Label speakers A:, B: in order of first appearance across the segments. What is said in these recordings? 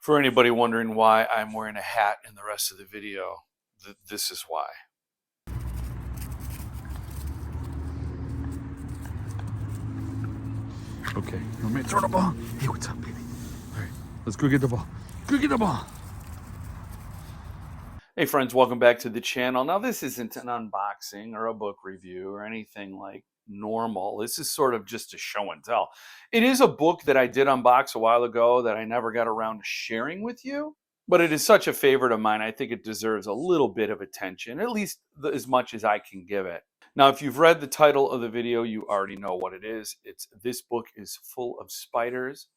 A: For anybody wondering why I'm wearing a hat in the rest of the video, this is why.
B: Okay, you want me to throw the ball? Hey, what's up, baby? All right, let's go get the ball. Go get the ball.
A: Hey friends, welcome back to the channel. Now this isn't an unboxing or a book review or anything like normal. This is sort of just a show and tell. It is a book that I did unbox a while ago that I never got around to sharing with you, but it is such a favorite of mine. I think it deserves a little bit of attention, at least as much as I can give it. Now, if you've read the title of the video, you already know what it is. It's This Book is Full of Spiders.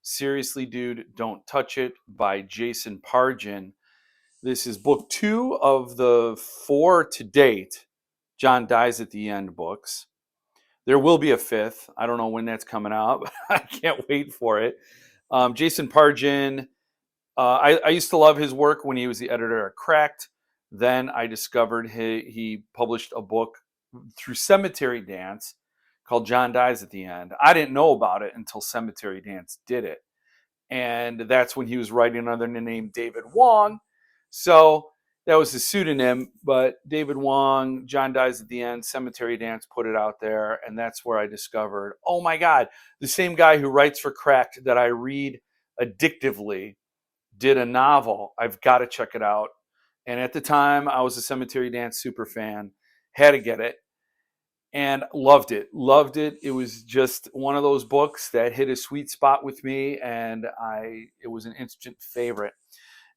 A: Seriously, Dude, Don't Touch It by Jason Pargin. This is book 2 of the 4 to date John Dies at the End books. There will be a 5th. I don't know when that's coming out, but I can't wait for it. Jason Pargin, I used to love his work when he was the editor at Cracked. Then I discovered he published a book through Cemetery Dance called John Dies at the End. I didn't know about it until Cemetery Dance did it. And that's when he was writing under the name David Wong. So that was his pseudonym, but David Wong, John Dies at the End, Cemetery Dance put it out there, and that's where I discovered, oh my God, the same guy who writes for Cracked that I read addictively did a novel. I've got to check it out. And at the time, I was a Cemetery Dance super fan, had to get it, and loved it. Loved it. It was just one of those books that hit a sweet spot with me, and it was an instant favorite.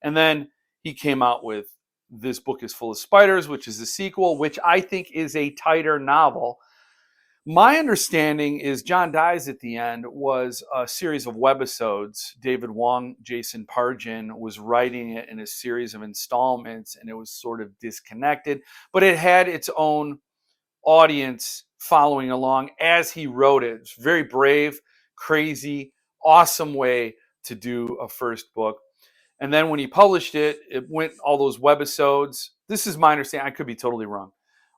A: And then he came out with This Book is Full of Spiders, which is a sequel, which I think is a tighter novel. My understanding is John Dies at the End was a series of webisodes. David Wong, Jason Pargin was writing it in a series of installments, and it was sort of disconnected, but it had its own audience following along as he wrote it. It's very brave, crazy, awesome way to do a first book. And then when he published it, it went all those webisodes. This is my understanding. I could be totally wrong.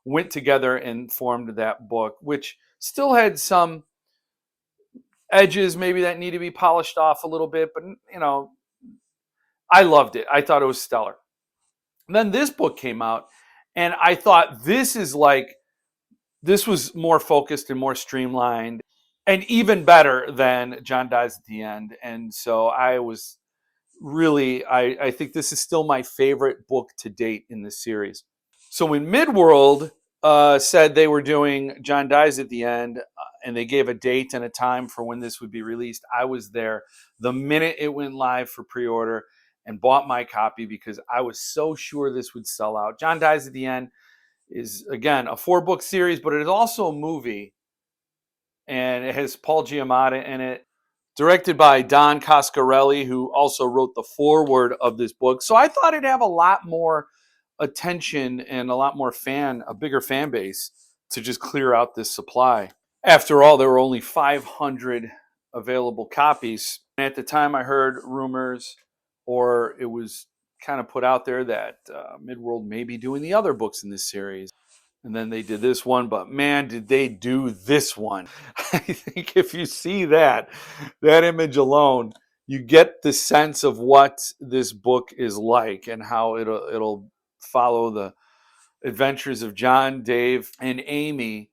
A: Went together and formed that book, which still had some edges maybe that need to be polished off a little bit. But, you know, I loved it. I thought it was stellar. And then this book came out, and I thought this was more focused and more streamlined and even better than John Dies at the End. And so I was really, I think this is still my favorite book to date in this series. So when Midworld said they were doing John Dies at the End, and they gave a date and a time for when this would be released, I was there the minute it went live for pre-order and bought my copy because I was so sure this would sell out. John Dies at the End is, again, a 4-book series, but it is also a movie, and it has Paul Giamatti in it, directed by Don Coscarelli, who also wrote the foreword of this book. So I thought it'd have a lot more attention and a bigger fan base to just clear out this supply. After all, there were only 500 available copies. And at the time, I heard rumors, or it was kind of put out there, that Midworld may be doing the other books in this series. And then they did this one, but man, did they do this one. I think if you see that image alone, you get the sense of what this book is like and how it'll follow the adventures of John, Dave, and Amy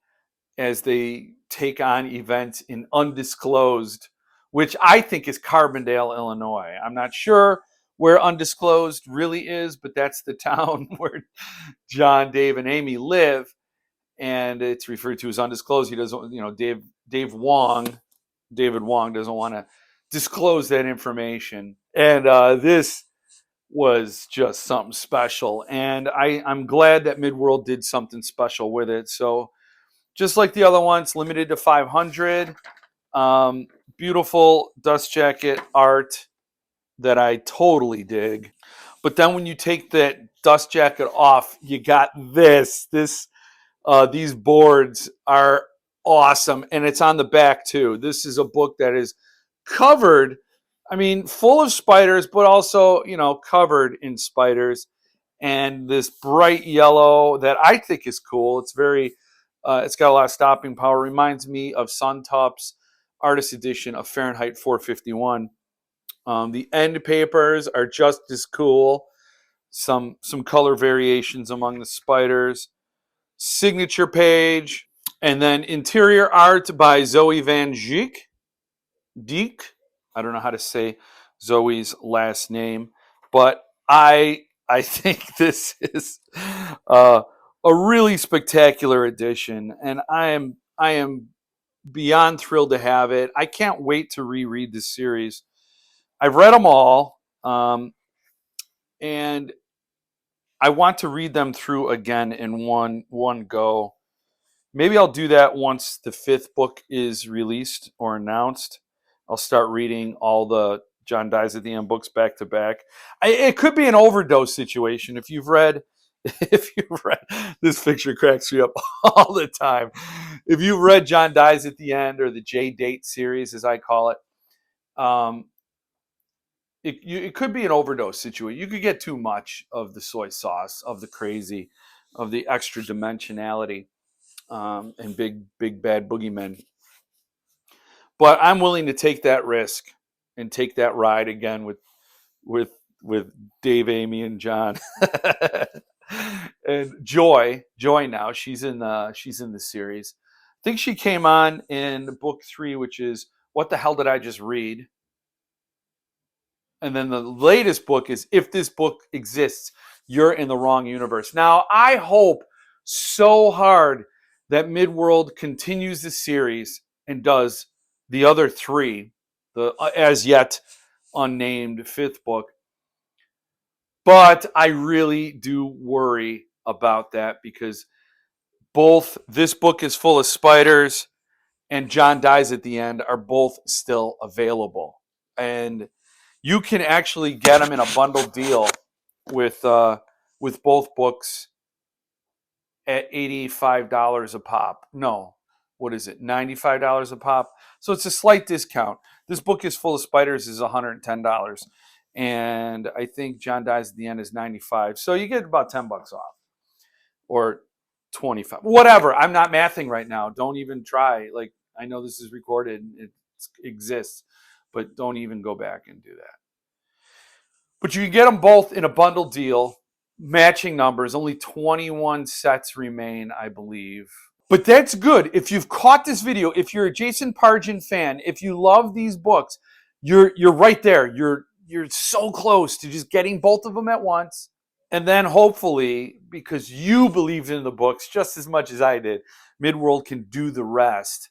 A: as they take on events in Undisclosed, which I think is Carbondale, Illinois. I'm not sure where Undisclosed really is, but that's the town where John, Dave, and Amy live, and it's referred to as Undisclosed. He doesn't, David Wong doesn't want to disclose that information, and this was just something special, and I'm glad that Midworld did something special with it. So just like the other ones, limited to 500. Beautiful dust jacket art that I totally dig. But then when you take that dust jacket off, you got this. These boards are awesome, and it's on the back too. This is a book that is covered, full of spiders, but also, covered in spiders. And this bright yellow that I think is cool. It's it's got a lot of stopping power. Reminds me of Suntop's artist edition of Fahrenheit 451. The end papers are just as cool. Some color variations among the spiders. Signature page, and then interior art by Zoe Van Dijk. Dijk. I don't know how to say Zoe's last name, but I think this is a really spectacular edition, and I am beyond thrilled to have it. I can't wait to reread this series. I've read them all, and I want to read them through again in one go. Maybe I'll do that once the fifth book is released or announced. I'll start reading all the John Dies at the End books back to back. It could be an overdose situation. If you've read, this picture cracks me up all the time. If you've read John Dies at the End or the J Date series, as I call it, it could be an overdose situation. You could get too much of the soy sauce, of the crazy, of the extra dimensionality. And big bad boogeymen. But I'm willing to take that risk and take that ride again with with Dave, Amy, and John. And Joy now she's in the series. I think she came on in book 3, which is What the Hell Did I Just Read? And then the latest book is If This Book Exists, You're in the Wrong Universe. Now, I hope so hard that Midworld continues the series and does the other 3, the as yet unnamed 5th book. But I really do worry about that because both This Book Is Full of Spiders and John Dies at the End are both still available. And you can actually get them in a bundle deal with both books at $85 a pop. No, what is it? $95 a pop. So it's a slight discount. This Book Is Full of Spiders is $110, and I think John Dies at the End is $95. So you get about $10 off, or 25, whatever. I'm not mathing right now. Don't even try. Like, I know this is recorded, it exists, but don't even go back and do that. But you can get them both in a bundle deal, matching numbers. Only 21 sets remain, I believe. But that's good. If you've caught this video, if you're a Jason Pargin fan, if you love these books, you're right there. You're so close to just getting both of them at once. And then hopefully, because you believed in the books just as much as I did, Midworld can do the rest.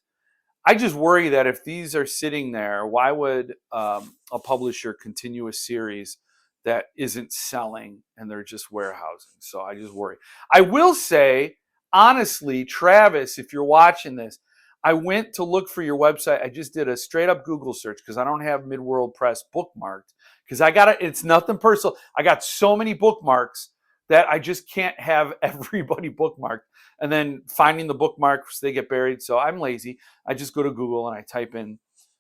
A: I just worry that if these are sitting there, why would a publisher continue a series that isn't selling and they're just warehousing? So I just worry. I will say, honestly, Travis, if you're watching this, I went to look for your website. I just did a straight up Google search because I don't have Midworld Press bookmarked. Because it's nothing personal. I got so many bookmarks that I just can't have everybody bookmarked. And then finding the bookmarks, they get buried. So I'm lazy. I just go to Google and I type in,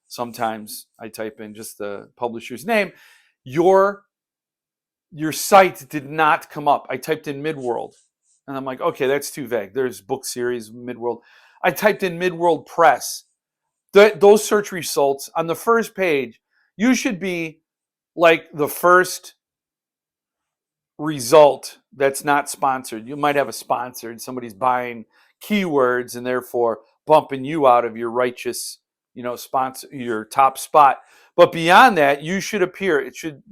A: sometimes I type in just the publisher's name. Your site did not come up. I typed in Midworld. And I'm like, okay, that's too vague. There's book series, Midworld. I typed in Midworld Press. Those search results on the first page, you should be like the first result that's not sponsored. You might have a sponsored, somebody's buying keywords and therefore bumping you out of your righteous, sponsor, your top spot. But beyond that, you should appear.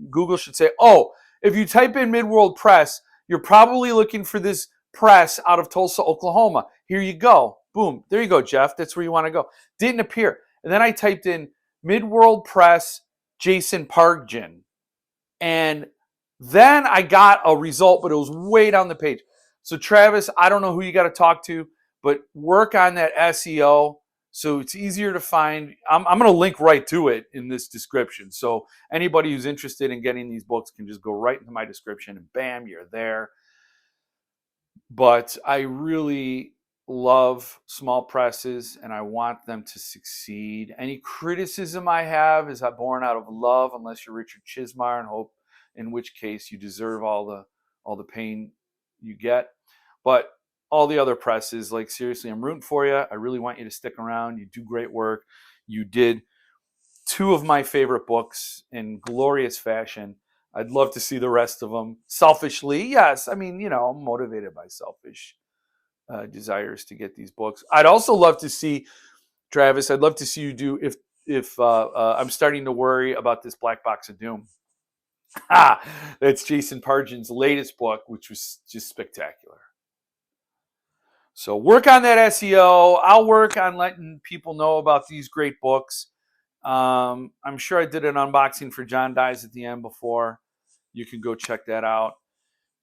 A: Google should say, oh, if you type in Midworld Press, you're probably looking for this press out of Tulsa, Oklahoma. Here you go. Boom. There you go, Jeff. That's where you want to go. Didn't appear. And then I typed in Midworld Press Jason Pargin. And then I got a result, but it was way down the page. So Travis, I don't know who you got to talk to, but work on that SEO so it's easier to find. I'm going to link right to it in this description. So anybody who's interested in getting these books can just go right into my description and bam, you're there. But I really love small presses and I want them to succeed. Any criticism I have is born out of love, unless you're Richard Chismar, and hope, in which case you deserve all the pain you get. But all the other presses, like, seriously, I'm rooting for you. I really want you to stick around. You do great work. You did two of my favorite books in glorious fashion. I'd love to see the rest of them. Selfishly, yes. I mean, I'm motivated by selfish desires to get these books. I'd also love to see, Travis, I'd love to see you do, if I'm starting to worry about this Black Box of Doom. That's Jason Pargin's latest book, which was just spectacular. So work on that SEO. I'll work on letting people know about these great books. I'm sure I did an unboxing for John Dies at the End before. You can go check that out.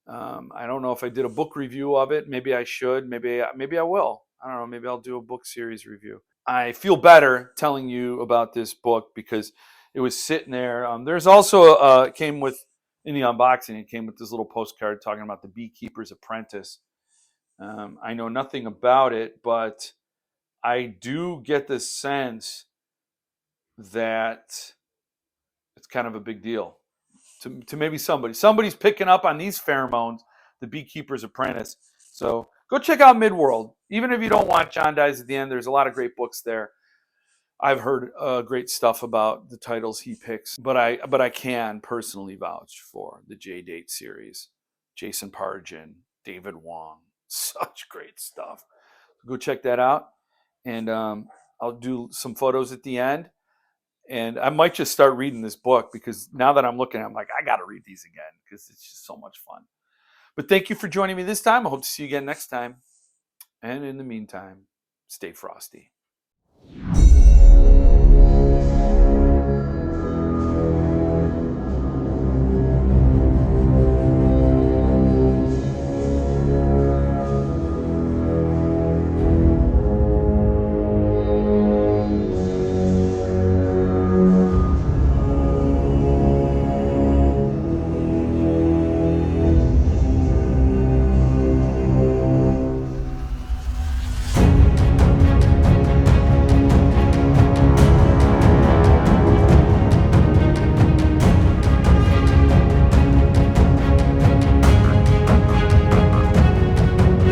A: I don't know if I did a book review of it. Maybe I should. Maybe I will. I don't know. Maybe I'll do a book series review. I feel better telling you about this book because it was sitting there. There's also it came with, in the unboxing, it came with this little postcard talking about the Beekeeper's Apprentice. I know nothing about it, but I do get the sense that it's kind of a big deal to maybe somebody's picking up on these pheromones, the Beekeeper's Apprentice. So go check out Midworld. Even if you don't want John Dies at the End, there's a lot of great books there. I've heard great stuff about the titles he picks, but I can personally vouch for the J-Date series. Jason Pargin, David Wong, such great stuff. Go check that out, and I'll do some photos at the end. And I might just start reading this book because now that I'm looking at it, I'm like, I got to read these again because it's just so much fun. But thank you for joining me this time. I hope to see you again next time. And in the meantime, stay frosty.